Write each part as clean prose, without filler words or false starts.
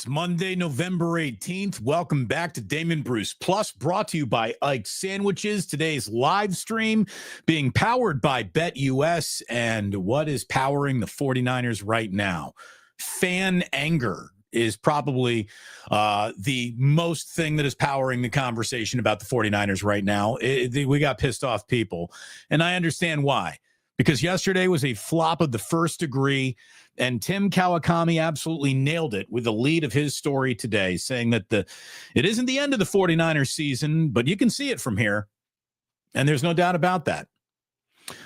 Monday, November 18th. Welcome back to Damon Bruce Plus, brought to you by Ike's Sandwiches. Today's live stream being powered by BetUS. And what is powering the 49ers right now? Fan anger is probably the most thing that is powering the conversation about the 49ers right now. We got pissed off people, and I understand why. Because yesterday was a flop of the first degree, and Tim Kawakami absolutely nailed it with the lead of his story today, saying that it isn't the end of the 49ers season, but you can see it from here, and there's no doubt about that.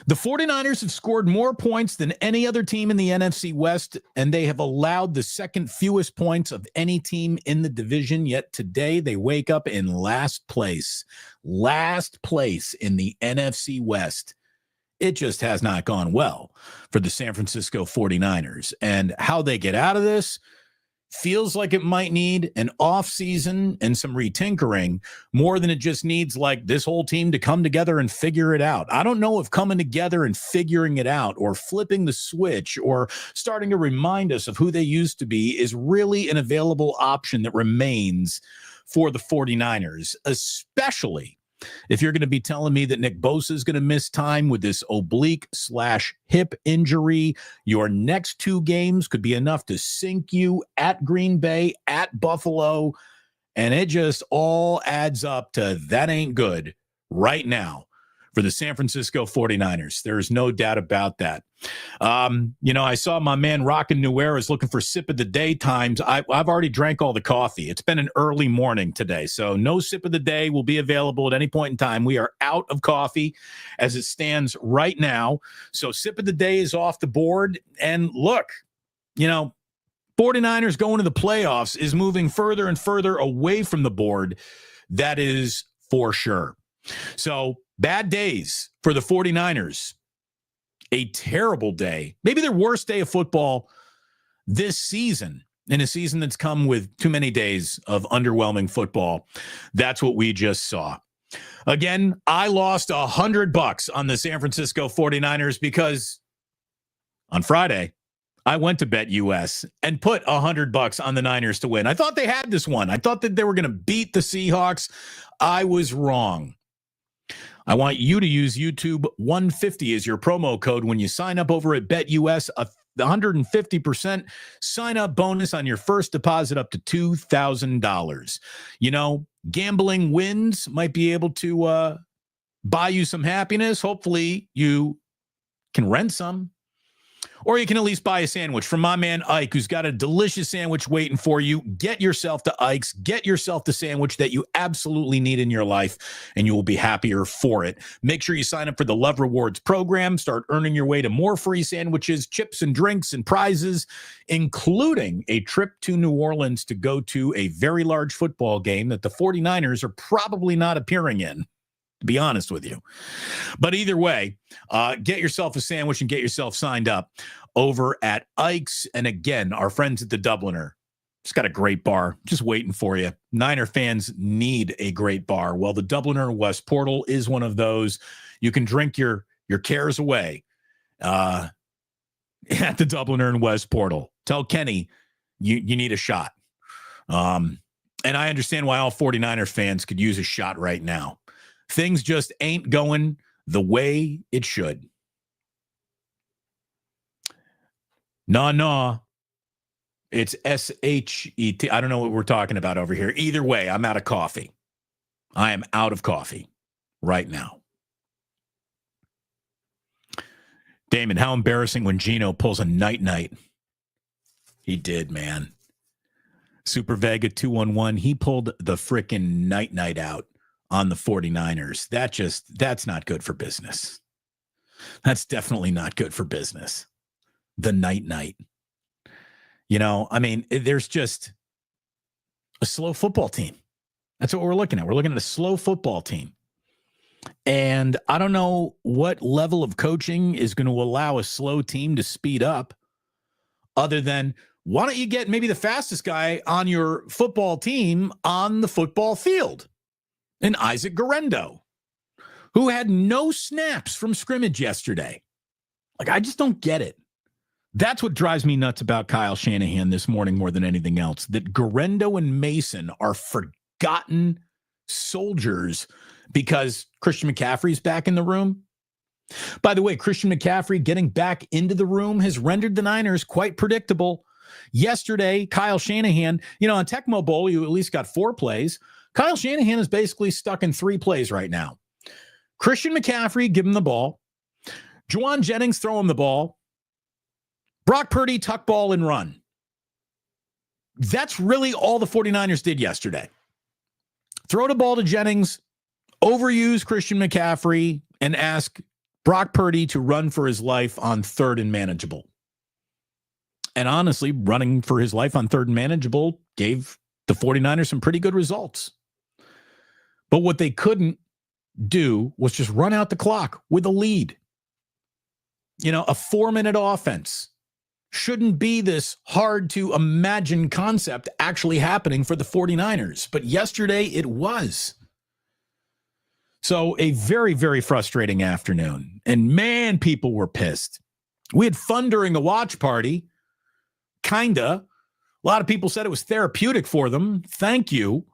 The 49ers have scored more points than any other team in the NFC West, and they have allowed the second fewest points of any team in the division, yet today they wake up in last place in the NFC West. It just has not gone well for the San Francisco 49ers. And how they get out of this feels like it might need an offseason and some retinkering more than it just needs like this whole team to come together and figure it out. I don't know if coming together and figuring it out or flipping the switch or starting to remind us of who they used to be is really an available option that remains for the 49ers, especially if you're going to be telling me that Nick Bosa is going to miss time with this oblique/hip injury. Your next two games could be enough to sink you at Green Bay, at Buffalo, and it just all adds up to that ain't good right now for the San Francisco 49ers. There's no doubt about that. I saw my man Rockin' New Era is looking for sip of the day times. I've already drank all the coffee. It's been an early morning today, so no sip of the day will be available at any point in time. We are out of coffee as it stands right now. So sip of the day is off the board. And look, 49ers going to the playoffs is moving further and further away from the board. That is for sure. So bad days for the 49ers. A terrible day, maybe their worst day of football this season, in a season that's come with too many days of underwhelming football. That's what we just saw. Again, I lost $100 on the San Francisco 49ers because on Friday, I went to BetUS and put $100 on the Niners to win. I thought they had this one. I thought that they were going to beat the Seahawks. I was wrong. I want you to use YouTube 150 as your promo code when you sign up over at BetUS. A 150% sign-up bonus on your first deposit up to $2,000. Gambling wins might be able to buy you some happiness. Hopefully you can rent some. Or you can at least buy a sandwich from my man Ike, who's got a delicious sandwich waiting for you. Get yourself to Ike's. Get yourself the sandwich that you absolutely need in your life, and you will be happier for it. Make sure you sign up for the Love Rewards program. Start earning your way to more free sandwiches, chips and drinks, and prizes, including a trip to New Orleans to go to a very large football game that the 49ers are probably not appearing in, to be honest with you. But either way, get yourself a sandwich and get yourself signed up over at Ike's. And again, our friends at the Dubliner, it's got a great bar just waiting for you. Niner fans need a great bar. Well, the Dubliner West Portal is one of those. You can drink your cares away at the Dubliner and West Portal. Tell Kenny you need a shot. And I understand why all 49er fans could use a shot right now. Things just ain't going the way it should. Nah. It's S-H-E-T. I don't know what we're talking about over here. Either way, I'm out of coffee. I am out of coffee right now. Damon, how embarrassing when Gino pulls a night-night. He did, man. Super Vega 211, he pulled the frickin' night-night out on the 49ers. That's not good for business. That's definitely not good for business. The night. There's just a slow football team. That's what we're looking at. We're looking at a slow football team. And I don't know what level of coaching is going to allow a slow team to speed up other than why don't you get maybe the fastest guy on your football team on the football field? And Isaac Guerendo, who had no snaps from scrimmage yesterday. I just don't get it. That's what drives me nuts about Kyle Shanahan this morning more than anything else, that Guerendo and Mason are forgotten soldiers because Christian McCaffrey's back in the room. By the way, Christian McCaffrey getting back into the room has rendered the Niners quite predictable. Yesterday, Kyle Shanahan, on Tecmo Bowl, you at least got 4 plays. Kyle Shanahan is basically stuck in 3 plays right now. Christian McCaffrey, give him the ball. Juwan Jennings, throw him the ball. Brock Purdy, tuck ball and run. That's really all the 49ers did yesterday. Throw the ball to Jennings, overuse Christian McCaffrey, and ask Brock Purdy to run for his life on 3rd and manageable. And honestly, running for his life on 3rd and manageable gave the 49ers some pretty good results. But what they couldn't do was just run out the clock with a lead. A 4-minute offense shouldn't be this hard to imagine concept actually happening for the 49ers. But yesterday it was. So a very, very frustrating afternoon. And man, people were pissed. We had fun during the watch party. Kinda. A lot of people said it was therapeutic for them. Thank you.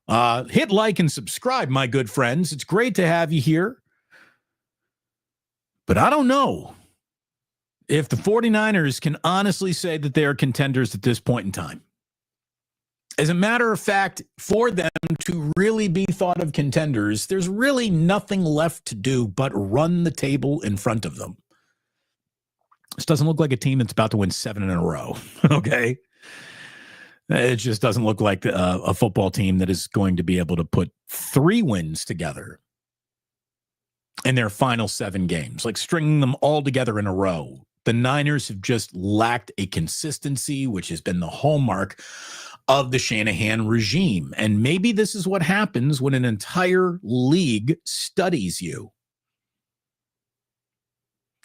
Hit like and subscribe, my good friends. It's great to have you here. But I don't know if the 49ers can honestly say that they are contenders at this point in time. As a matter of fact, for them to really be thought of contenders, there's really nothing left to do but run the table in front of them. This doesn't look like a team that's about to win 7 in a row, okay? It just doesn't look like a football team that is going to be able to put 3 wins together in their final 7 games, like stringing them all together in a row. The Niners have just lacked a consistency, which has been the hallmark of the Shanahan regime. And maybe this is what happens when an entire league studies you.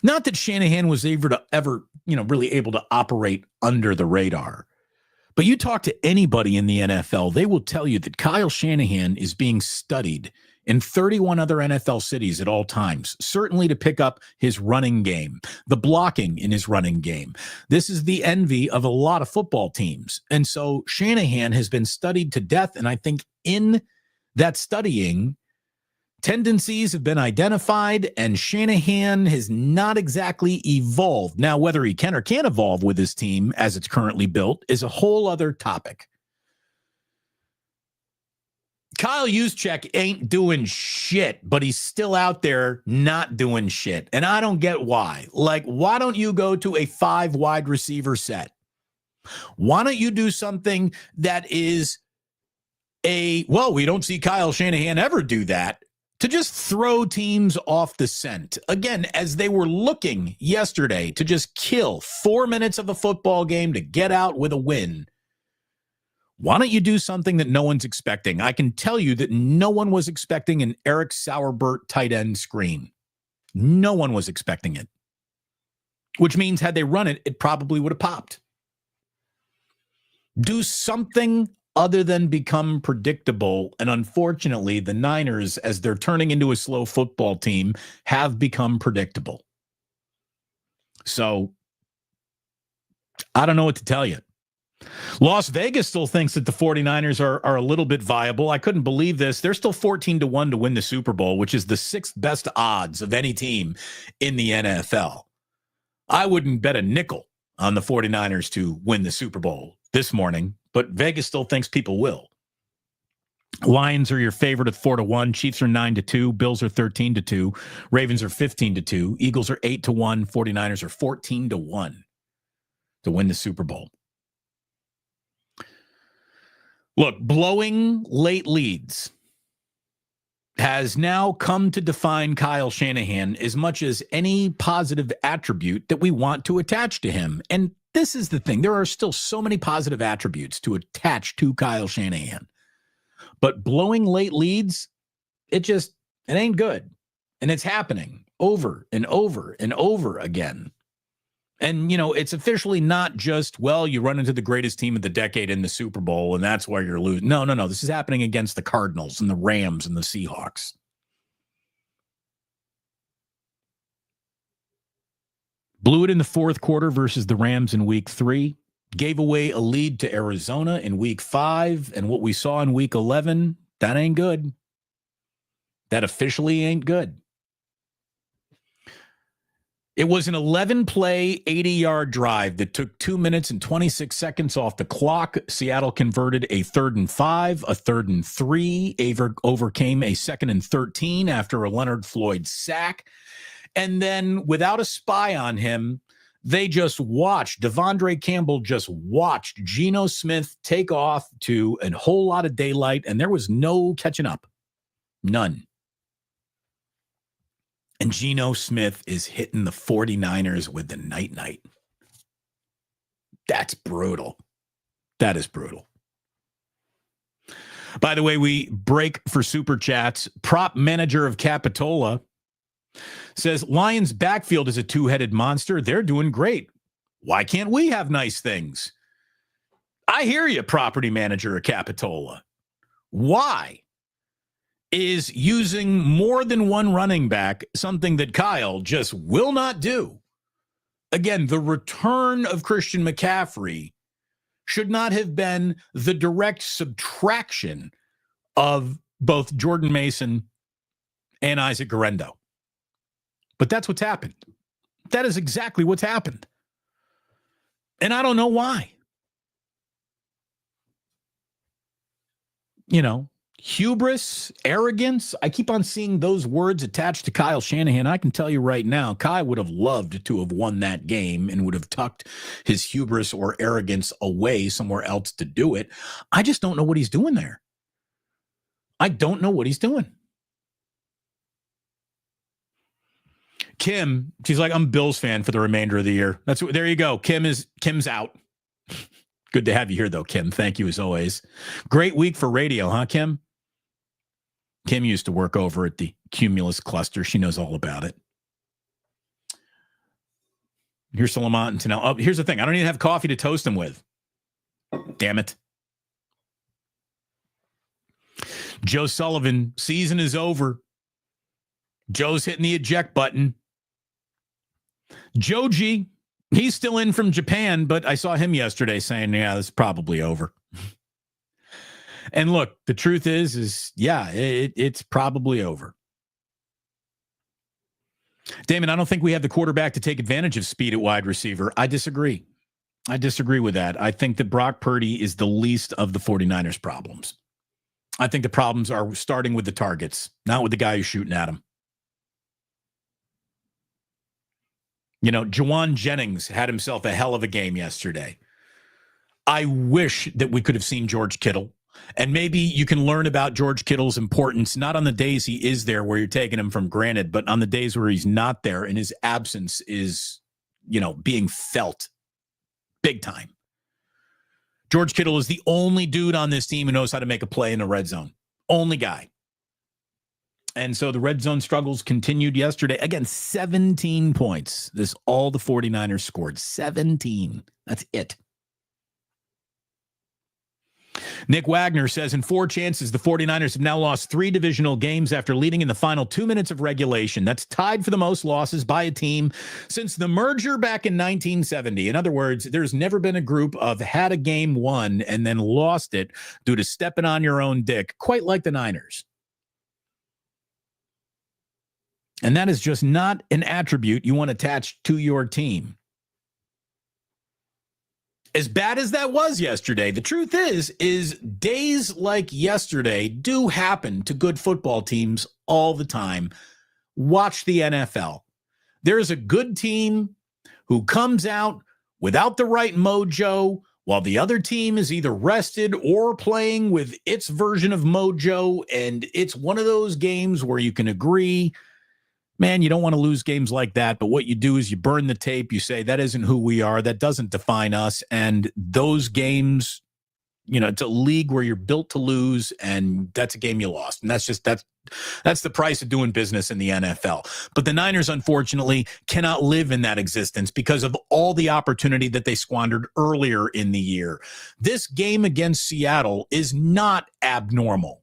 Not that Shanahan was ever really able to operate under the radar. But you talk to anybody in the NFL, they will tell you that Kyle Shanahan is being studied in 31 other NFL cities at all times, certainly to pick up his running game, the blocking in his running game. This is the envy of a lot of football teams. And so Shanahan has been studied to death. And I think in that studying, tendencies have been identified, and Shanahan has not exactly evolved. Now, whether he can or can't evolve with his team as it's currently built is a whole other topic. Kyle Juszczyk ain't doing shit, but he's still out there not doing shit. And I don't get why. Like, why don't you go to a 5 wide receiver set? Why don't you do something that is we don't see Kyle Shanahan ever do that, to just throw teams off the scent. Again, as they were looking yesterday to just kill 4 minutes of a football game to get out with a win. Why don't you do something that no one's expecting? I can tell you that no one was expecting an Eric Sauerbert tight end screen. No one was expecting it. Which means had they run it, it probably would have popped. Do something other than become predictable. And unfortunately, the Niners, as they're turning into a slow football team, have become predictable. So I don't know what to tell you. Las Vegas still thinks that the 49ers are a little bit viable. I couldn't believe this. They're still 14-1 to win the Super Bowl, which is the 6th best odds of any team in the NFL. I wouldn't bet a nickel on the 49ers to win the Super Bowl this morning, but Vegas still thinks people will. Lions are your favorite at 4-1. Chiefs are 9-2. Bills are 13-2. Ravens are 15-2. Eagles are 8-1. 49ers are 14-1 to win the Super Bowl. Look, blowing late leads has now come to define Kyle Shanahan as much as any positive attribute that we want to attach to him. And this is the thing. There are still so many positive attributes to attach to Kyle Shanahan. But blowing late leads, it ain't good. And it's happening over and over and over again. And, it's officially not just, you run into the greatest team of the decade in the Super Bowl, and that's why you're losing. No. This is happening against the Cardinals and the Rams and the Seahawks. Blew it in the fourth quarter versus the Rams in week 3. Gave away a lead to Arizona in week 5. And what we saw in week 11, that ain't good. That officially ain't good. It was an 11-play, 80-yard drive that took 2 minutes and 26 seconds off the clock. Seattle converted a 3rd and 5, a 3rd and 3, overcame a 2nd and 13 after a Leonard Floyd sack. And then without a spy on him, they just watched, Devondre Campbell just watched Geno Smith take off to a whole lot of daylight, and there was no catching up. None. And Geno Smith is hitting the 49ers with the night-night. That's brutal. That is brutal. By the way, we break for Super Chats. Prop manager of Capitola says, Lions backfield is a two-headed monster. They're doing great. Why can't we have nice things? I hear you, property manager of Capitola. Why is using more than one running back something that Kyle just will not do? Again, the return of Christian McCaffrey should not have been the direct subtraction of both Jordan Mason and Isaac Guerrero. But that's what's happened. That is exactly what's happened. And I don't know why. You know, hubris, arrogance. I keep on seeing those words attached to Kyle Shanahan. I can tell you right now, Kyle would have loved to have won that game and would have tucked his hubris or arrogance away somewhere else to do it. I just don't know what he's doing there. I don't know what he's doing. Kim, she's like, I'm a Bills fan for the remainder of the year. There you go. Kim's out. Good to have you here, though, Kim. Thank you as always. Great week for radio, huh, Kim? Kim used to work over at the Cumulus Cluster. She knows all about it. Here's Salamat and Tanel. Oh, here's the thing. I don't even have coffee to toast him with. Damn it. Joe Sullivan, season is over. Joe's hitting the eject button. Joji, he's still in from Japan, but I saw him yesterday saying, yeah, this is probably over. And look, the truth is yeah, it's probably over. Damon, I don't think we have the quarterback to take advantage of speed at wide receiver. I disagree. I disagree with that. I think that Brock Purdy is the least of the 49ers' problems. I think the problems are starting with the targets, not with the guy who's shooting at him. You know, Jawan Jennings had himself a hell of a game yesterday. I wish that we could have seen George Kittle. And maybe you can learn about George Kittle's importance, not on the days he is there where you're taking him for granted, but on the days where he's not there and his absence is, you know, being felt big time. George Kittle is the only dude on this team who knows how to make a play in the red zone. Only guy. And so the red zone struggles continued yesterday. Again, 17 points. This all the 49ers scored. 17. That's it. Nick Wagner says, in 4 chances, the 49ers have now lost 3 divisional games after leading in the final 2 minutes of regulation. That's tied for the most losses by a team since the merger back in 1970. In other words, there's never been a group of had a game won and then lost it due to stepping on your own dick, quite like the Niners. And that is just not an attribute you want attached to your team. As bad as that was yesterday, the truth is days like yesterday do happen to good football teams all the time. Watch the NFL. There is a good team who comes out without the right mojo while the other team is either rested or playing with its version of mojo. And it's one of those games where you can agree, man, you don't want to lose games like that. But what you do is you burn the tape. You say, that isn't who we are. That doesn't define us. And those games, you know, it's a league where you're built to lose. And that's a game you lost. And that's the price of doing business in the NFL. But the Niners, unfortunately, cannot live in that existence because of all the opportunity that they squandered earlier in the year. This game against Seattle is not abnormal.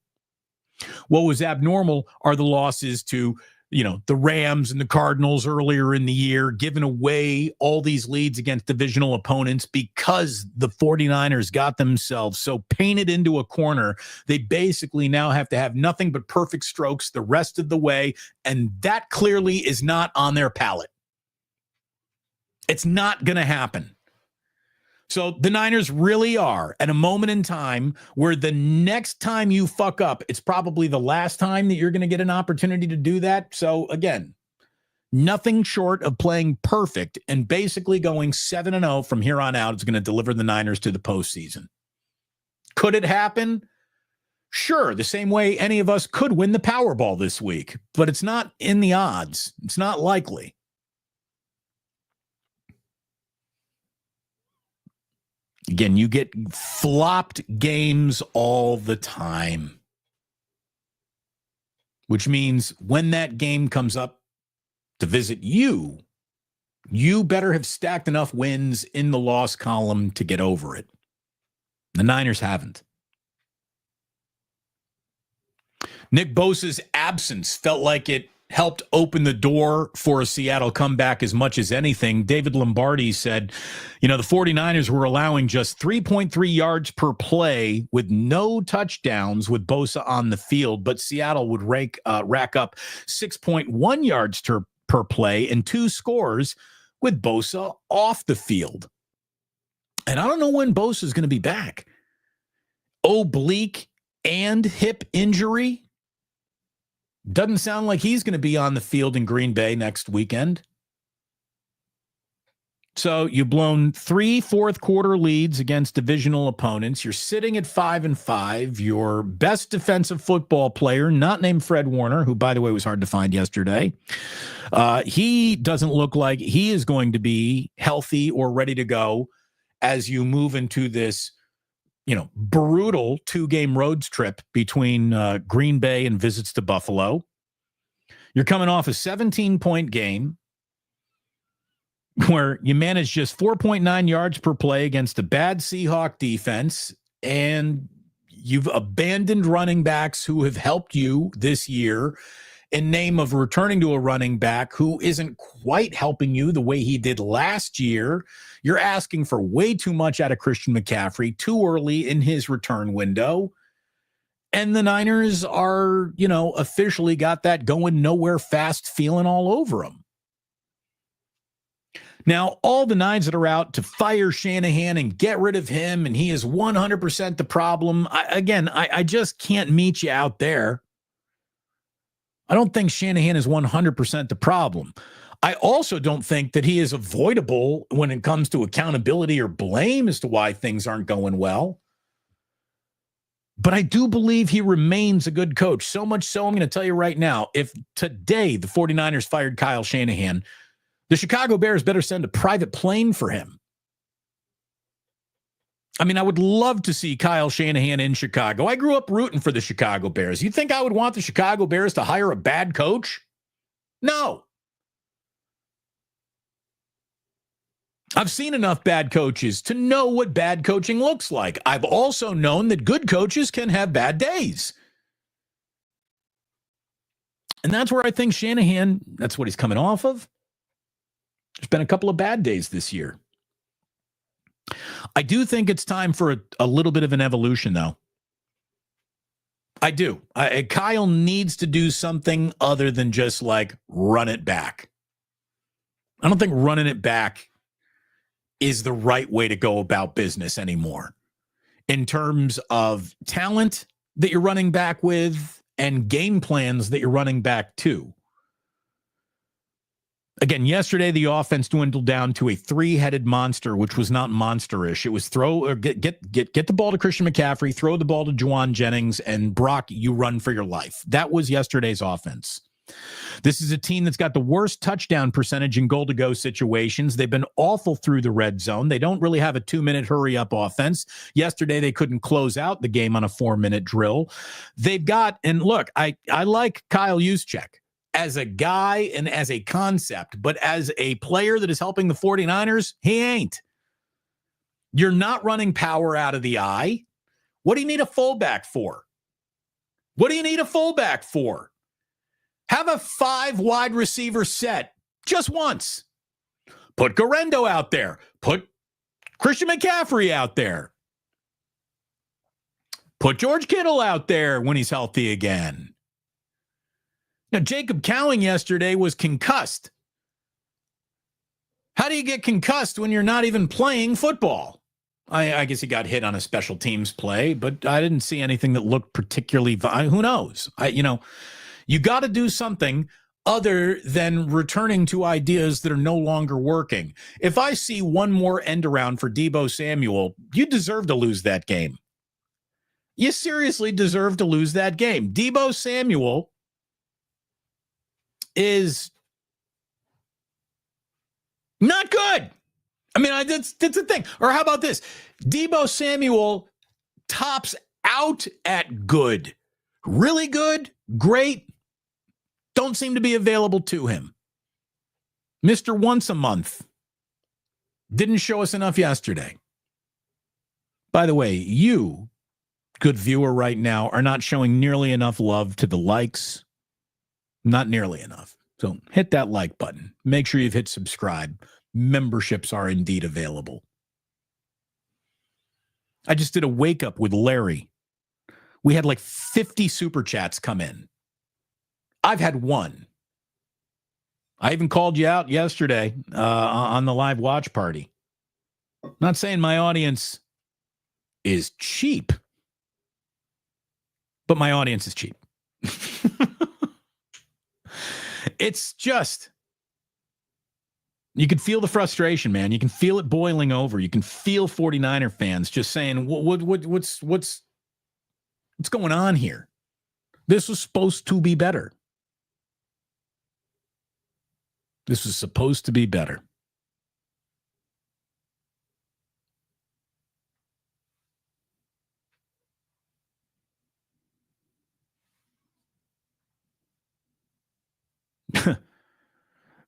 What was abnormal are the losses to the Rams and the Cardinals earlier in the year, giving away all these leads against divisional opponents because the 49ers got themselves so painted into a corner. They basically now have to have nothing but perfect strokes the rest of the way, and that clearly is not on their palate. It's not going to happen. So the Niners really are at a moment in time where the next time you fuck up, it's probably the last time that you're going to get an opportunity to do that. So again, nothing short of playing perfect and basically going 7-0 from here on out is going to deliver the Niners to the postseason. Could it happen? Sure, the same way any of us could win the Powerball this week, but it's not in the odds. It's not likely. Again, you get flopped games all the time, which means when that game comes up to visit you, you better have stacked enough wins in the loss column to get over it. The Niners haven't. Nick Bosa's absence felt like it helped open the door for a Seattle comeback as much as anything. David Lombardi said, the 49ers were allowing just 3.3 yards per play with no touchdowns with Bosa on the field, but Seattle would rack up 6.1 yards per play and 2 scores with Bosa off the field. And I don't know when Bosa is going to be back. Oblique and hip injury. Doesn't sound like he's going to be on the field in Green Bay next weekend. So you've blown 3 fourth-quarter leads against divisional opponents. You're sitting at 5-5. Your best defensive football player, not named Fred Warner, who, by the way, was hard to find yesterday, he doesn't look like he is going to be healthy or ready to go as you move into this brutal 2-game road trip between Green Bay and visits to Buffalo. You're coming off a 17-point game where you managed just 4.9 yards per play against a bad Seahawk defense, and you've abandoned running backs who have helped you this year in name of returning to a running back who isn't quite helping you the way he did last year. You're asking for way too much out of Christian McCaffrey too early in his return window. And the Niners are, officially got that going nowhere fast feeling all over them. Now, all the Nines that are out to fire Shanahan and get rid of him, and he is 100% the problem. I just can't meet you out there. I don't think Shanahan is 100% the problem. I also don't think that he is avoidable when it comes to accountability or blame as to why things aren't going well. But I do believe he remains a good coach. So much so, I'm going to tell you right now, if today the 49ers fired Kyle Shanahan, the Chicago Bears better send a private plane for him. I mean, I would love to see Kyle Shanahan in Chicago. I grew up rooting for the Chicago Bears. You think I would want the Chicago Bears to hire a bad coach? No. I've seen enough bad coaches to know what bad coaching looks like. I've also known that good coaches can have bad days. And that's where I think Shanahan, that's what he's coming off of. There's been a couple of bad days this year. I do think it's time for a little bit of an evolution, though. I do. Kyle needs to do something other than just run it back. I don't think running it back is the right way to go about business anymore in terms of talent that you're running back with and game plans that you're running back to. Again, yesterday, the offense dwindled down to a 3-headed monster, which was not monsterish. It was get the ball to Christian McCaffrey, throw the ball to Juwan Jennings, and Brock, you run for your life. That was yesterday's offense. This is a team that's got the worst touchdown percentage in goal-to-go situations. They've been awful through the red zone. They don't really have a 2-minute hurry-up offense. Yesterday, they couldn't close out the game on a 4-minute drill. They've got, and look, I like Kyle Juszczyk as a guy and as a concept, but as a player that is helping the 49ers, he ain't. You're not running power out of the eye. What do you need a fullback for? What do you need a fullback for? Have a 5 wide receiver set just once. Put Garendo out there. Put Christian McCaffrey out there. Put George Kittle out there when he's healthy again. Now, Jacob Cowing yesterday was concussed. How do you get concussed when you're not even playing football? I guess he got hit on a special teams play, but I didn't see anything that looked particularly who knows? You got to do something other than returning to ideas that are no longer working. If I see one more end around for Deebo Samuel, you deserve to lose that game. You seriously deserve to lose that game. Deebo Samuel is not good. I mean, that's the thing. Or how about this? Deebo Samuel tops out at good. Really good, great, don't seem to be available to him. Mr. Once a Month didn't show us enough yesterday. By the way, you, good viewer right now, are not showing nearly enough love to the likes. Not nearly enough. So hit that like button. Make sure you've hit subscribe. Memberships are indeed available. I just did a wake up with Larry. We had like 50 super chats come in. I've had one. I even called you out yesterday on the live watch party. Not saying my audience is cheap, but my audience is cheap. It's just, you can feel the frustration, man. You can feel it boiling over. You can feel 49er fans just saying, what's going on here? This was supposed to be better. This was supposed to be better.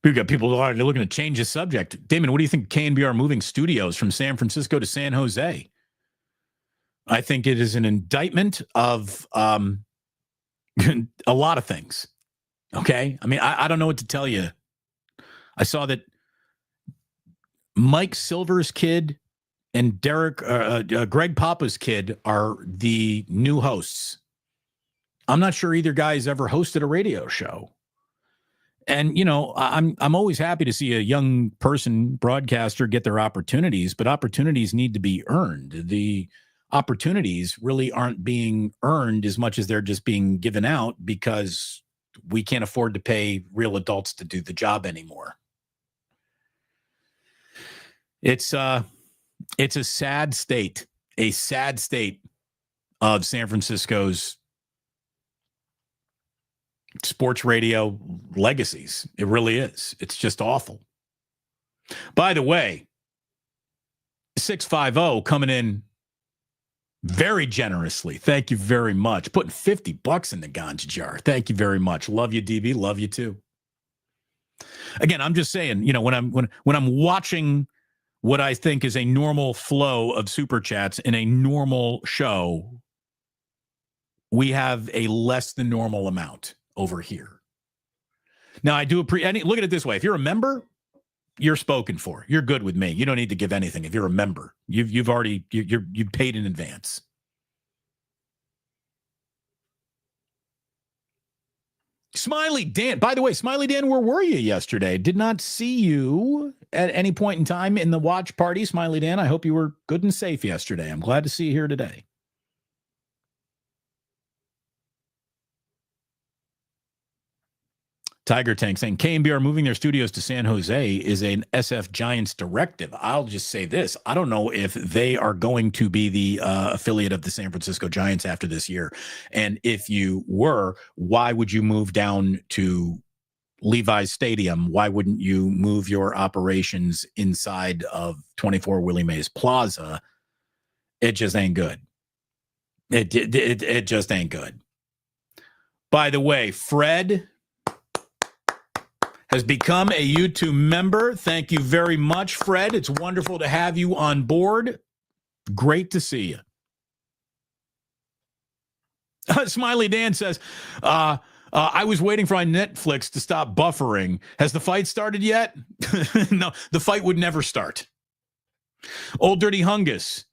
We've got people already looking to change the subject. Damon, what do you think KNBR moving studios from San Francisco to San Jose? I think it is an indictment of a lot of things. Okay? I mean, I don't know what to tell you. I saw that Mike Silver's kid and Greg Papa's kid are the new hosts. I'm not sure either guy has ever hosted a radio show. And, you know, I'm always happy to see a young person broadcaster get their opportunities, but opportunities need to be earned. The opportunities really aren't being earned as much as they're just being given out because we can't afford to pay real adults to do the job anymore. It's a sad state of San Francisco's sports radio legacies. It really is. It's just awful. By the way, 650 coming in very generously. Thank you very much. Putting $50 in the ganja jar. Thank you very much. Love you, DB. Love you too. Again, I'm just saying, you know, when I'm watching what I think is a normal flow of super chats in a normal show, we have a less than normal amount over here. Now, I do look at it this way. If you're a member, you're spoken for. You're good with me. You don't need to give anything. If you're a member, you've paid in advance. Smiley Dan. By the way, Smiley Dan, where were you yesterday? Did not see you at any point in time in the watch party. Smiley Dan, I hope you were good and safe yesterday. I'm glad to see you here today. Tiger Tank saying KNBR moving their studios to San Jose is an SF Giants directive. I'll just say this. I don't know if they are going to be the affiliate of the San Francisco Giants after this year. And if you were, why would you move down to Levi's Stadium? Why wouldn't you move your operations inside of 24 Willie Mays Plaza? It just ain't good. It just ain't good. By the way, Fred has become a YouTube member. Thank you very much, Fred. It's wonderful to have you on board. Great to see you. Smiley Dan says, I was waiting for my Netflix to stop buffering. Has the fight started yet? No, the fight would never start. Old Dirty Hungus,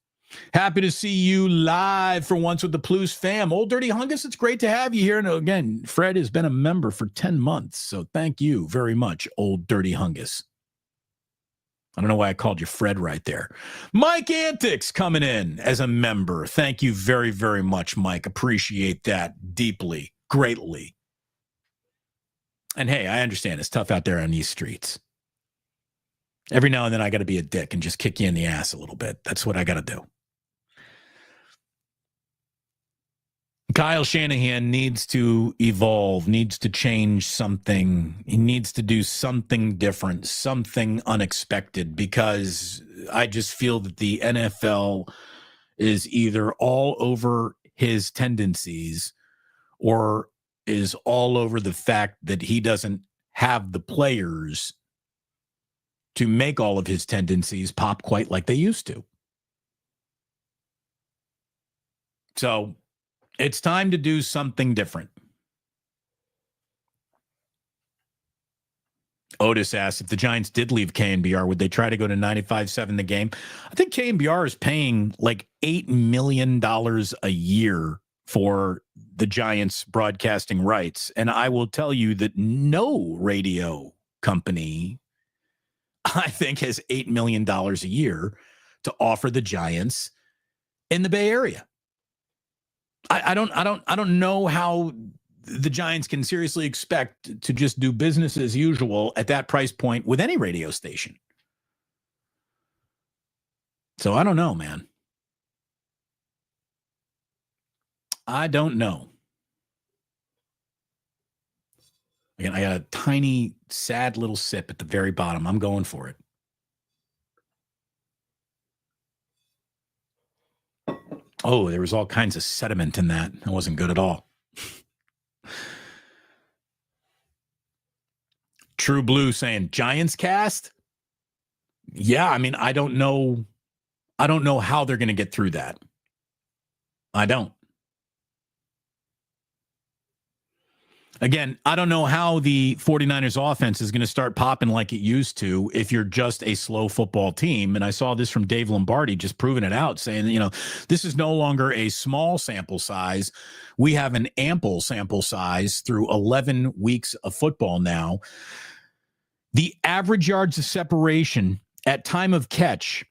happy to see you live for once with the Plus fam. Old Dirty Hungus, it's great to have you here. And again, Fred has been a member for 10 months. So thank you very much, Old Dirty Hungus. I don't know why I called you Fred right there. Mike Antics coming in as a member. Thank you very, very much, Mike. Appreciate that deeply, greatly. And hey, I understand it's tough out there on these streets. Every now and then I got to be a dick and just kick you in the ass a little bit. That's what I got to do. Kyle Shanahan needs to evolve, needs to change something. He needs to do something different, something unexpected, because I just feel that the NFL is either all over his tendencies or is all over the fact that he doesn't have the players to make all of his tendencies pop quite like they used to. So it's time to do something different. Otis asks, if the Giants did leave KNBR, would they try to go to 95.7 the game? I think KNBR is paying like $8 million a year for the Giants broadcasting rights. And I will tell you that no radio company, I think, has $8 million a year to offer the Giants in the Bay Area. I don't know how the Giants can seriously expect to just do business as usual at that price point with any radio station. So I don't know, man. I don't know. Again, I got a tiny, sad little sip at the very bottom. I'm going for it. Oh, there was all kinds of sediment in that. It wasn't good at all. True Blue saying Giants cast? Yeah, I mean, I don't know how they're going to get through that. I don't. Again, I don't know how the 49ers offense is going to start popping like it used to if you're just a slow football team. And I saw this from Dave Lombardi just proving it out, saying, you know, this is no longer a small sample size. We have an ample sample size through 11 weeks of football now. The average yards of separation at time of catch,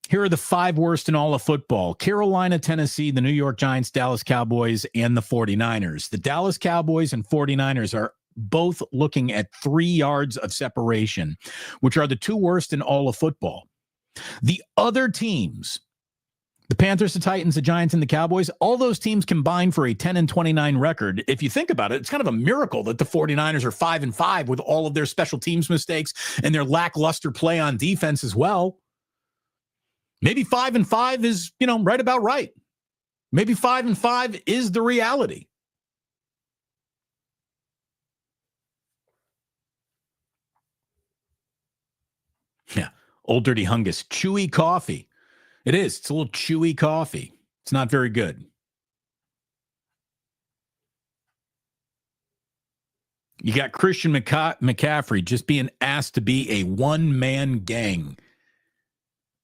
here are the 5 worst in all of football: Carolina, Tennessee, the New York Giants, Dallas Cowboys, and the 49ers. The Dallas Cowboys and 49ers are both looking at 3 yards of separation, which are the 2 worst in all of football. The other teams, the Panthers, the Titans, the Giants, and the Cowboys, all those teams combined for a 10-29 record. If you think about it, it's kind of a miracle that the 49ers are 5-5 with all of their special teams mistakes and their lackluster play on defense as well. Maybe 5-5 is, right about right. Maybe 5-5 is the reality. Yeah. Old Dirty Hungus. Chewy coffee. It is. It's a little chewy coffee. It's not very good. You got Christian McCaffrey just being asked to be a one-man gang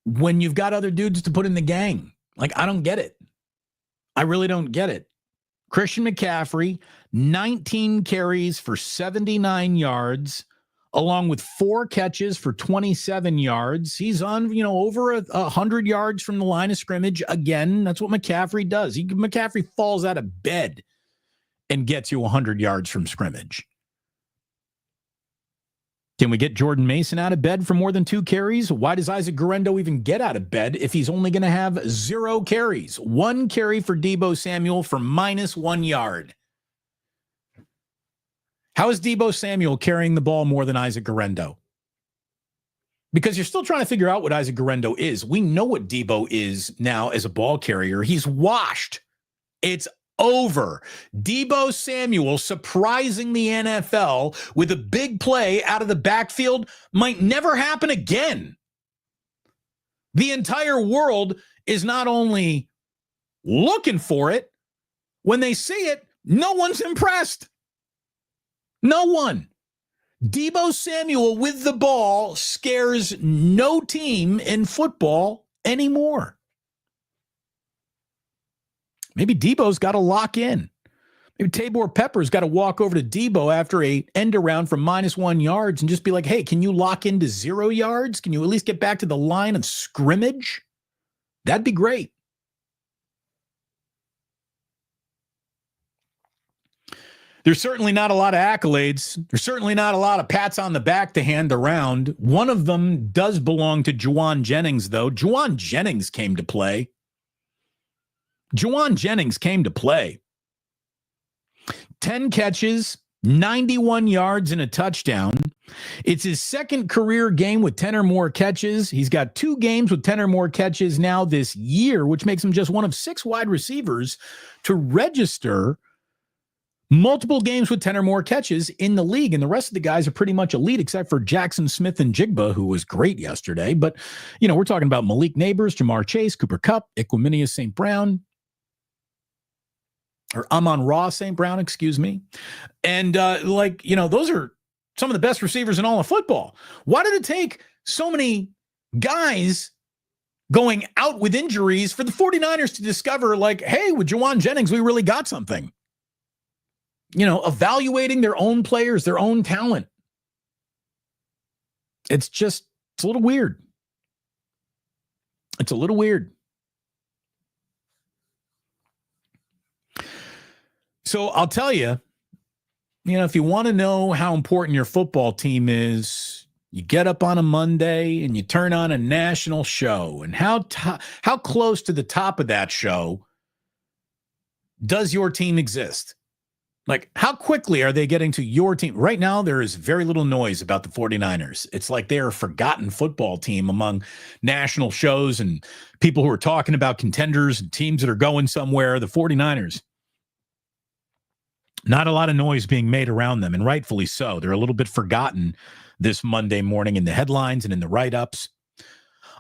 when you've got other dudes to put in the gang. Like, I don't get it. I really don't get it. Christian McCaffrey, 19 carries for 79 yards, along with 4 catches for 27 yards. He's on, over 100 yards from the line of scrimmage. Again, that's what McCaffrey does. McCaffrey falls out of bed and gets you 100 yards from scrimmage. Can we get Jordan Mason out of bed for more than 2 carries? Why does Isaac Guerrero even get out of bed if he's only going to have 0 carries? 1 carry for Deebo Samuel for -1 yard. How is Deebo Samuel carrying the ball more than Isaac Guerrero? Because you're still trying to figure out what Isaac Guerrero is. We know what Deebo is now as a ball carrier. He's washed. It's over. Deebo Samuel surprising the NFL with a big play out of the backfield might never happen again. The entire world is not only looking for it, when they see it, no one's impressed. No one. Deebo Samuel with the ball scares no team in football anymore. Maybe Deebo's got to lock in. Maybe Tabor Pepper's got to walk over to Deebo after a end around from -1 yards and just be like, hey, can you lock into 0 yards? Can you at least get back to the line of scrimmage? That'd be great. There's certainly not a lot of accolades. There's certainly not a lot of pats on the back to hand around. One of them does belong to Juwan Jennings, though. Juwan Jennings came to play. 10 catches, 91 yards, and a touchdown. It's his second career game with 10 or more catches. He's got 2 games with 10 or more catches now this year, which makes him just one of 6 wide receivers to register multiple games with 10 or more catches in the league. And the rest of the guys are pretty much elite, except for Jackson Smith-Njigba, who was great yesterday. But, we're talking about Malik Neighbors, Jamar Chase, Cooper Kupp, Equanimeous St. Brown, or Amon-Ra St. Brown, excuse me. And those are some of the best receivers in all of football. Why did it take so many guys going out with injuries for the 49ers to discover, hey, with Juwan Jennings, we really got something? Evaluating their own players, their own talent. It's a little weird. It's a little weird. So I'll tell you, if you want to know how important your football team is, you get up on a Monday and you turn on a national show. And how close to the top of that show does your team exist? How quickly are they getting to your team? Right now, there is very little noise about the 49ers. It's like they're a forgotten football team among national shows and people who are talking about contenders and teams that are going somewhere. The 49ers, not a lot of noise being made around them, and rightfully so. They're a little bit forgotten this Monday morning in the headlines and in the write-ups.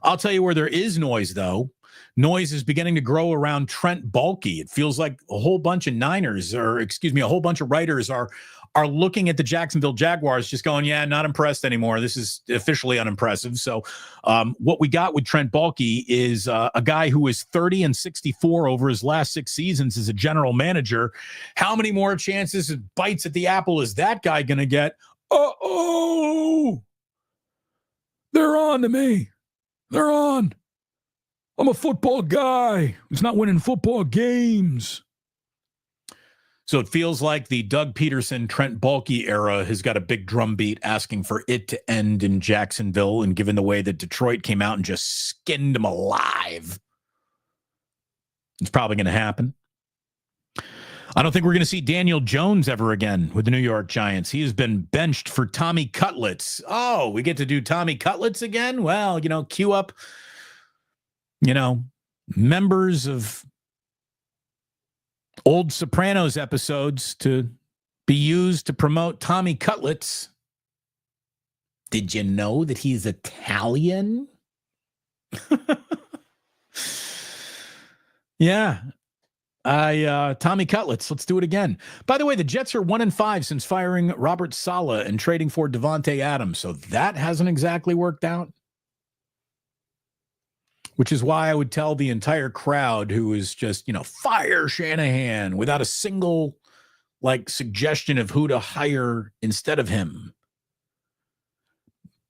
I'll tell you where there is noise, though. Noise is beginning to grow around Trent Balke. It feels like a whole bunch of a whole bunch of writers are looking at the Jacksonville Jaguars just going, yeah, not impressed anymore. This is officially unimpressive. So what we got with Trent Balke is a guy who is 30-64 over his last 6 seasons as a general manager. How many more chances and bites at the apple is that guy going to get? Uh-oh! They're on to me. They're on. I'm a football guy who's not winning football games. So it feels like the Doug Peterson, Trent Balke era has got a big drumbeat asking for it to end in Jacksonville. And given the way that Detroit came out and just skinned them alive, it's probably going to happen. I don't think we're going to see Daniel Jones ever again with the New York Giants. He has been benched for Tommy Cutlets. Oh, we get to do Tommy Cutlets again? Well, cue up members of old Sopranos episodes to be used to promote Tommy Cutlets. Did you know that he's Italian? Yeah. Tommy Cutlets. Let's do it again. By the way, the Jets are 1-5 since firing Robert Saleh and trading for Devontae Adams. So that hasn't exactly worked out. Which is why I would tell the entire crowd who is just, fire Shanahan without a single suggestion of who to hire instead of him.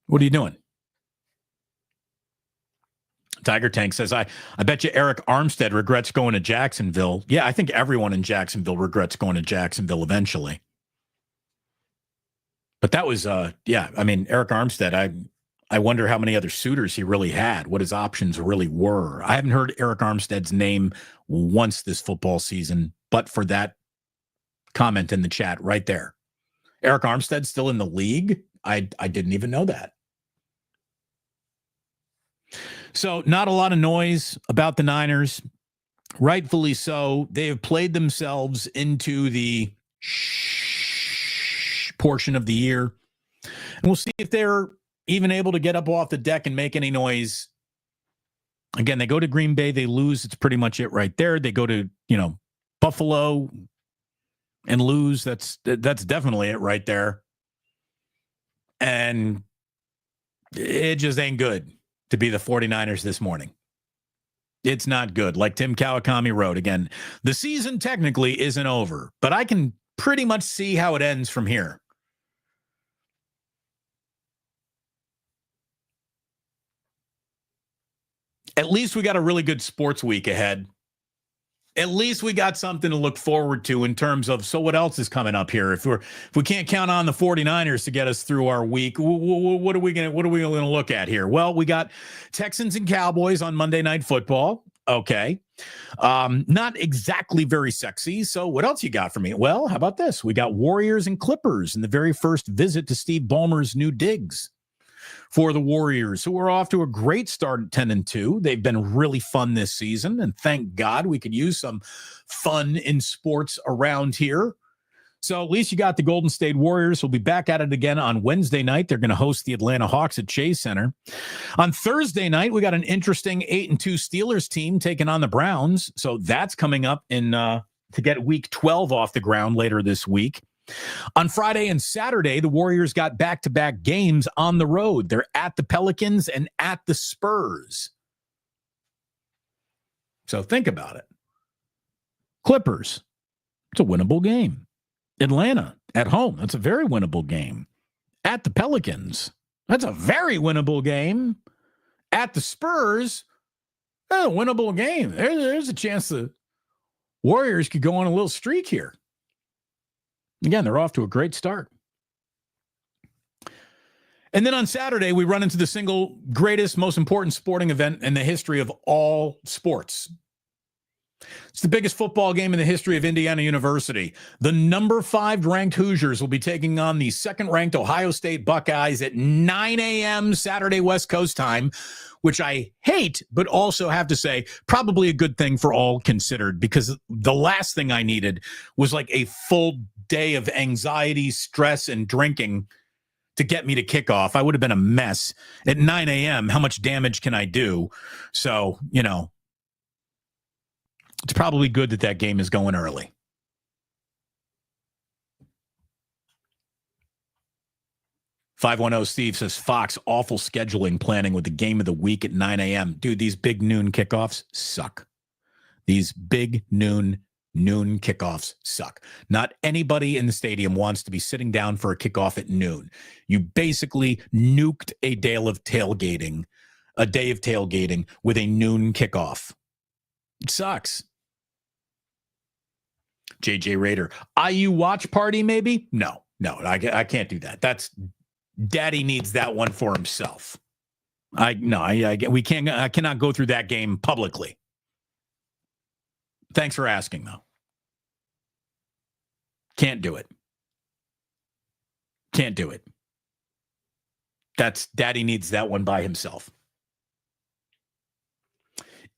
What are you doing? Tiger Tank says, I bet you Eric Armstead regrets going to Jacksonville. Yeah, I think everyone in Jacksonville regrets going to Jacksonville eventually. But that was, Eric Armstead, I wonder how many other suitors he really had, what his options really were. I haven't heard Eric Armstead's name once this football season, but for that comment in the chat right there. Eric Armstead's still in the league? I didn't even know that. So not a lot of noise about the Niners. Rightfully so. They have played themselves into the portion of the year. And we'll see if they're even able to get up off the deck and make any noise. Again, they go to Green Bay, they lose. It's pretty much it right there. They go to, Buffalo. and lose. That's definitely it right there. And it just ain't good to be the 49ers this morning. It's not good. Like Tim Kawakami wrote, again, the season technically isn't over, but I can pretty much see how it ends from here. At least we got a really good sports week ahead. At least we got something to look forward to in terms of, so what else is coming up here? If we can't count on the 49ers to get us through our week, what are we going to look at here? Well, we got Texans and Cowboys on Monday Night Football. Okay. Not exactly very sexy. So what else you got for me? Well, how about this? We got Warriors and Clippers in the very first visit to Steve Ballmer's new digs for the Warriors, who are off to a great start at 10-2. They've been really fun this season, and thank God we could use some fun in sports around here. So at least you got the Golden State Warriors. We'll be back at it again on Wednesday night. They're going to host the Atlanta Hawks at Chase Center. On Thursday night, we got an interesting 8-2 Steelers team taking on the Browns. So that's coming up in to get week 12 off the ground later this week. On Friday and Saturday, the Warriors got back-to-back games on the road. They're at the Pelicans and at the Spurs. So think about it. Clippers, it's a winnable game. Atlanta, at home, that's a very winnable game. At the Pelicans, that's a very winnable game. At the Spurs, that's a winnable game. There's a chance the Warriors could go on a little streak here. Again, they're off to a great start. And then on Saturday, we run into the single greatest, most important sporting event in the history of all sports. It's the biggest football game in the history of Indiana University. The number 5 ranked Hoosiers will be taking on the second-ranked Ohio State Buckeyes at 9 a.m. Saturday West Coast time, which I hate, but also have to say probably a good thing for all considered, because the last thing I needed was like a full day of anxiety, stress, and drinking to get me to kickoff. I would have been a mess. At 9 a.m., how much damage can I do? So, it's probably good that game is going early. Steve says, Fox, awful scheduling planning with the game of the week at 9 a.m. Dude, these big noon kickoffs suck. These big noon kickoffs suck. Not anybody in the stadium wants to be sitting down for a kickoff at noon. You basically nuked a day of tailgating with a noon kickoff. It sucks. JJ Rader, IU watch party maybe? No, I can't do that. That's Daddy needs that one for himself. I cannot go through that game publicly. Thanks for asking, though. Can't do it. That's Daddy needs that one by himself.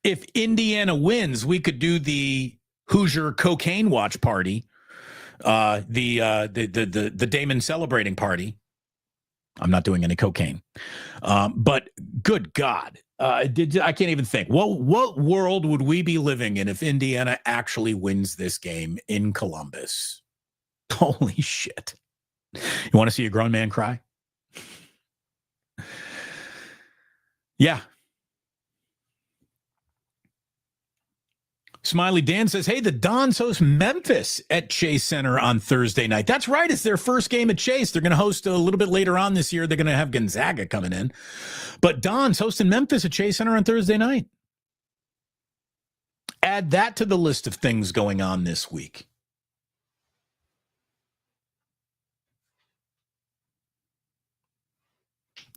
If Indiana wins, we could do the Hoosier cocaine watch party, the Damon celebrating party. I'm not doing any cocaine, but good God, I can't even think. What world would we be living in if Indiana actually wins this game in Columbus? Holy shit! You want to see a grown man cry? Yeah. Smiley Dan says, hey, the Dons host Memphis at Chase Center on Thursday night. That's right. It's their first game at Chase. They're going to host a little bit later on this year. They're going to have Gonzaga coming in. But Dons hosting Memphis at Chase Center on Thursday night. Add that to the list of things going on this week.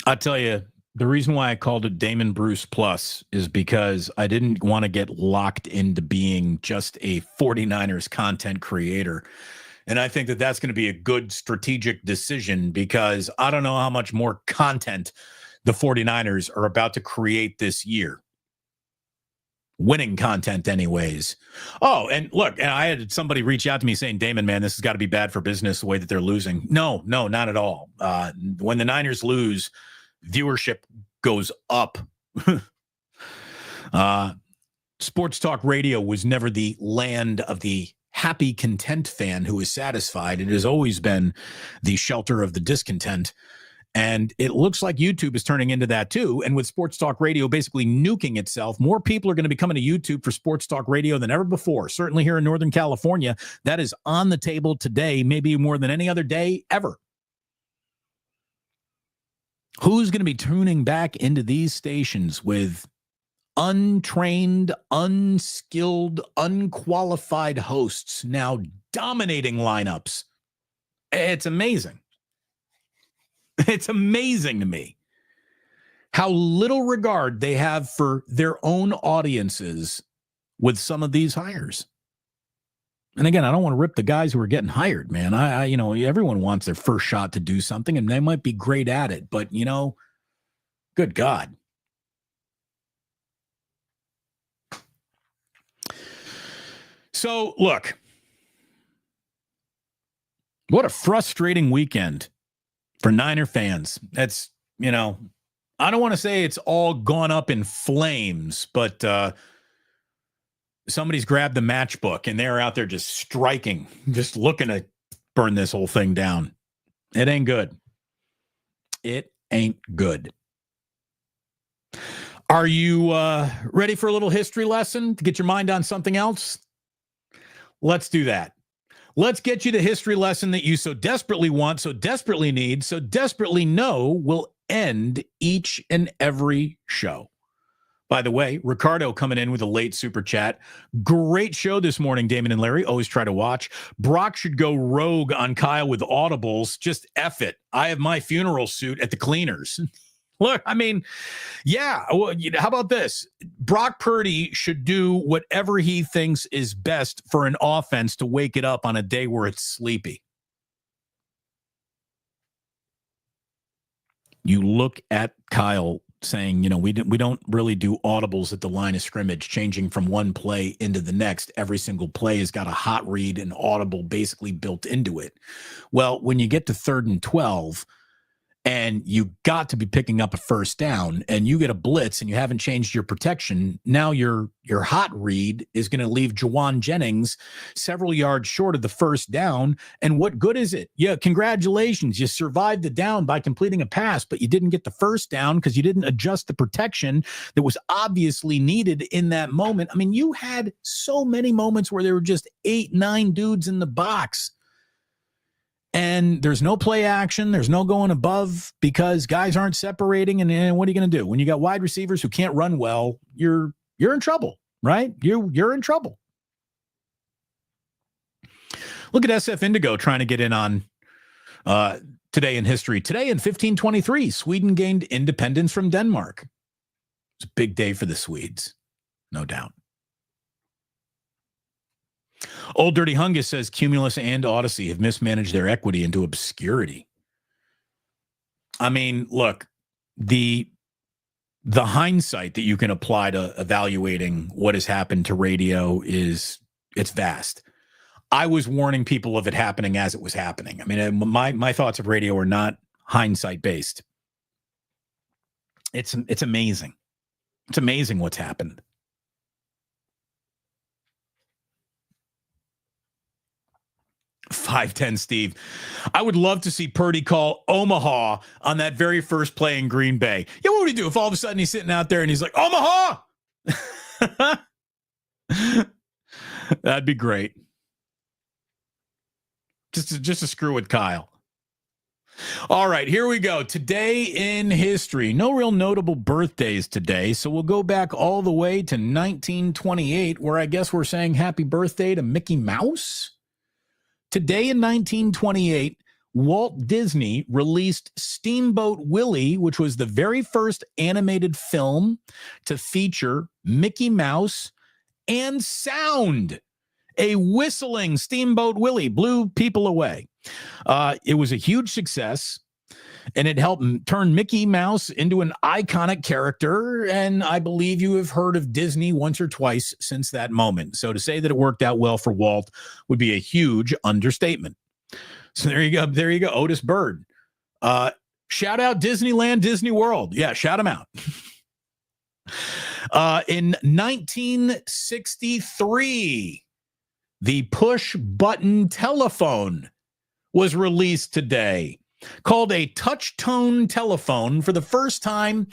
I'll tell you, the reason why I called it Damon Bruce Plus is because I didn't want to get locked into being just a 49ers content creator. And I think that that's going to be a good strategic decision, because I don't know how much more content the 49ers are about to create this year. Winning content anyways. Oh, and look, I had somebody reach out to me saying, Damon, man, this has got to be bad for business the way that they're losing. No, not at all. When the Niners lose, viewership goes up. Sports talk radio was never the land of the happy, content fan who is satisfied. It has always been the shelter of the discontent. And it looks like YouTube is turning into that too. And with sports talk radio basically nuking itself, more people are going to be coming to YouTube for sports talk radio than ever before. Certainly here in Northern California, that is on the table today, maybe more than any other day ever. Who's going to be tuning back into these stations with untrained, unskilled, unqualified hosts now dominating lineups? It's amazing. It's amazing to me how little regard they have for their own audiences with some of these hires. And again, I don't want to rip the guys who are getting hired, man. Everyone wants their first shot to do something, and they might be great at it, but good God. So, look, what a frustrating weekend for Niner fans. That's, I don't want to say it's all gone up in flames, but somebody's grabbed the matchbook and they're out there just striking, just looking to burn this whole thing down. It ain't good. It ain't good. Are you ready for a little history lesson to get your mind on something else? Let's do that. Let's get you the history lesson that you so desperately want, so desperately need, so desperately know will end each and every show. By the way, Ricardo coming in with a late super chat. Great show this morning, Damon and Larry. Always try to watch. Brock should go rogue on Kyle with audibles. Just F it. I have my funeral suit at the cleaners. Look, yeah. Well, how about this? Brock Purdy should do whatever he thinks is best for an offense to wake it up on a day where it's sleepy. You look at Kyle saying, we don't really do audibles at the line of scrimmage, changing from one play into the next. Every single play has got a hot read and audible basically built into it. Well, when you get to 3rd and 12, and you got to be picking up a first down, and you get a blitz, and you haven't changed your protection, now your hot read is going to leave Juwan Jennings several yards short of the first down. And what good is it? Yeah, congratulations. You survived the down by completing a pass, but you didn't get the first down because you didn't adjust the protection that was obviously needed in that moment. You had so many moments where there were just 8-9 dudes in the box. And there's no play action. There's no going above because guys aren't separating. And what are you going to do? When you got wide receivers who can't run well, you're in trouble, right? You're in trouble. Look at SF Indigo trying to get in on today in history. Today in 1523, Sweden gained independence from Denmark. It's a big day for the Swedes, no doubt. Old Dirty Hungus says Cumulus and Odyssey have mismanaged their equity into obscurity. Look, the hindsight that you can apply to evaluating what has happened to radio it's vast. I was warning people of it happening as it was happening. My thoughts of radio are not hindsight based. It's amazing. It's amazing what's happened. 5'10" Steve. I would love to see Purdy call Omaha on that very first play in Green Bay. Yeah, what would he do if all of a sudden he's sitting out there and he's like, Omaha? That'd be great. Just to screw with Kyle. All right, here we go. Today in history. No real notable birthdays today, so we'll go back all the way to 1928, where I guess we're saying happy birthday to Mickey Mouse. Today in 1928, Walt Disney released Steamboat Willie, which was the very first animated film to feature Mickey Mouse and sound. A whistling Steamboat Willie blew people away. It was a huge success, and it helped turn Mickey Mouse into an iconic character, and I believe you have heard of Disney once or twice since that moment. So to say that it worked out well for Walt would be a huge understatement. So there you go. There you go, Otis Bird. Shout out Disneyland, Disney World. Yeah, shout him out. In 1963, The push button telephone was released today. Called a touch tone telephone. For the first time,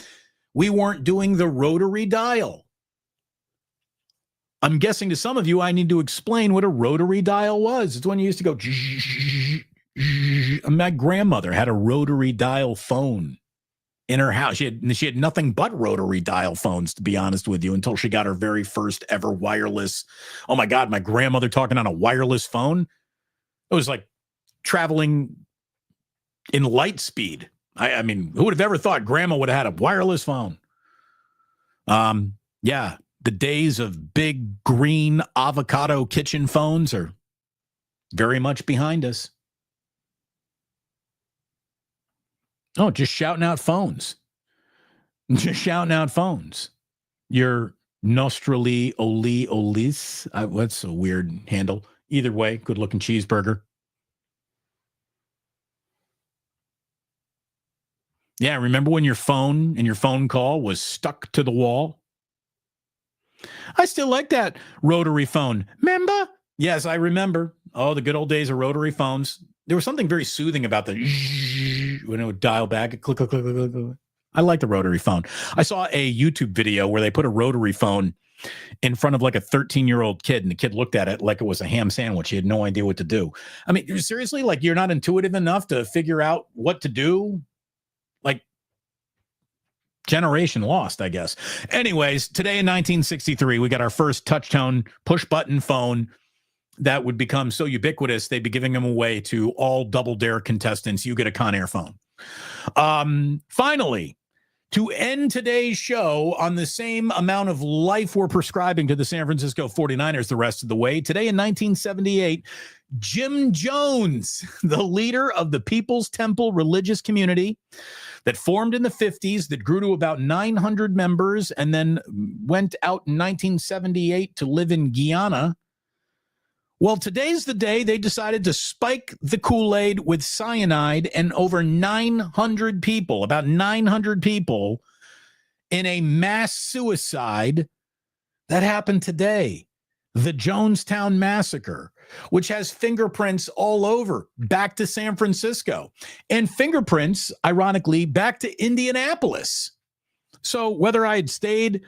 we weren't doing the rotary dial. I'm guessing to some of you, I need to explain what a rotary dial was. It's when you used to go. My grandmother had a rotary dial phone in her house. She had nothing but rotary dial phones, to be honest with you, until she got her very first ever wireless. Oh my God, my grandmother talking on a wireless phone. It was like traveling in light speed. I mean, who would have ever thought grandma would have had a wireless phone? Yeah, the days of big green avocado kitchen phones are very much behind us. Oh, just shouting out phones. Just shouting out phones. Your Nostrali Oli Olis. What's a weird handle? Either way, good looking cheeseburger. Yeah, remember when your phone and your phone call was stuck to the wall? I still like that rotary phone. Remember? Yes, I remember. Oh, the good old days of rotary phones. There was something very soothing about the when it would dial back. Click, click, click, click, click. I like the rotary phone. I saw a YouTube video where they put a rotary phone in front of like a 13-year-old kid, and the kid looked at it like it was a ham sandwich. He had no idea what to do. I mean, seriously, like you're not intuitive enough to figure out what to do? Like, generation lost, I guess. Anyways, today in 1963, we got our first touch-tone push-button phone that would become so ubiquitous, they'd be giving them away to all Double Dare contestants. You get a Conair phone. Finally, to end today's show on the same amount of life we're prescribing to the San Francisco 49ers the rest of the way, today in 1978, Jim Jones, the leader of the People's Temple religious community that formed in the 50s, that grew to about 900 members, and then went out in 1978 to live in Guyana. Well, today's the day they decided to spike the Kool-Aid with cyanide, and over 900 people, about 900 people, in a mass suicide that happened today. The Jonestown Massacre, which has fingerprints all over, back to San Francisco, and fingerprints, ironically, back to Indianapolis. So whether I had stayed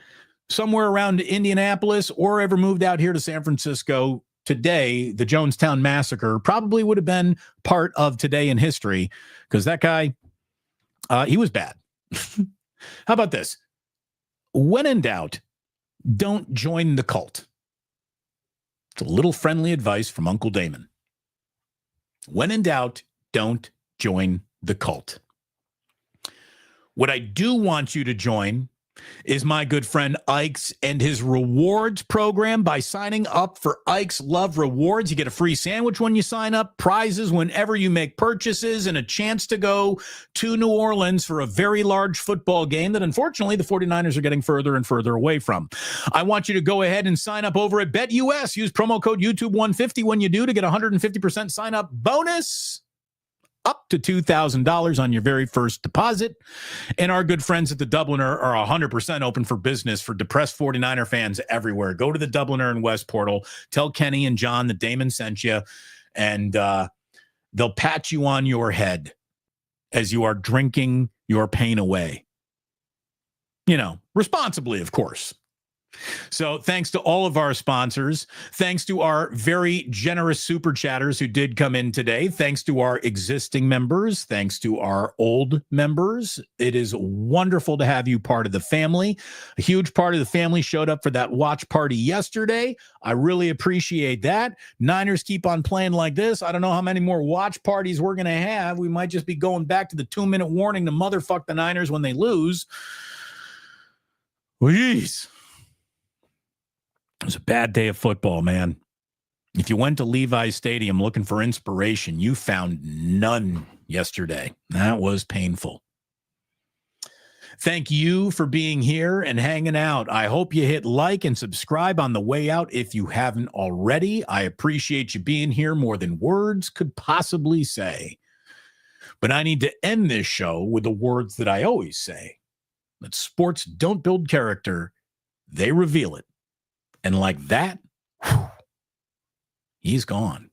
somewhere around Indianapolis or ever moved out here to San Francisco, today, the Jonestown Massacre probably would have been part of today in history, because that guy, he was bad. How about this? When in doubt, don't join the cult. It's a little friendly advice from Uncle Damon. When in doubt, don't join the cult. What I do want you to join is my good friend Ike's and his rewards program. By signing up for Ike's Love Rewards, you get a free sandwich when you sign up, prizes whenever you make purchases, and a chance to go to New Orleans for a very large football game that unfortunately the 49ers are getting further and further away from. I want you to go ahead and sign up over at BetUS. Use promo code YouTube150 when you do to get a 150% sign up bonus, up to $2,000 on your very first deposit. And our good friends at the Dubliner are 100% open for business for depressed 49er fans everywhere. Go to the Dubliner and West portal. Tell Kenny and John that Damon sent you, and they'll pat you on your head as you are drinking your pain away. You know, responsibly, of course. So thanks to all of our sponsors. Thanks to our very generous super chatters who did come in today. Thanks to our existing members. Thanks to our old members. It is wonderful to have you part of the family. A huge part of the family showed up for that watch party yesterday. I really appreciate that. Niners keep on playing like this. I don't know how many more watch parties we're going to have. We might just be going back to the 2-minute warning to motherfuck the Niners when they lose. Jeez. It was a bad day of football, man. If you went to Levi's Stadium looking for inspiration, you found none yesterday. That was painful. Thank you for being here and hanging out. I hope you hit like and subscribe on the way out if you haven't already. I appreciate you being here more than words could possibly say. But I need to end this show with the words that I always say, that sports don't build character, they reveal it. And like that, whew, He's gone.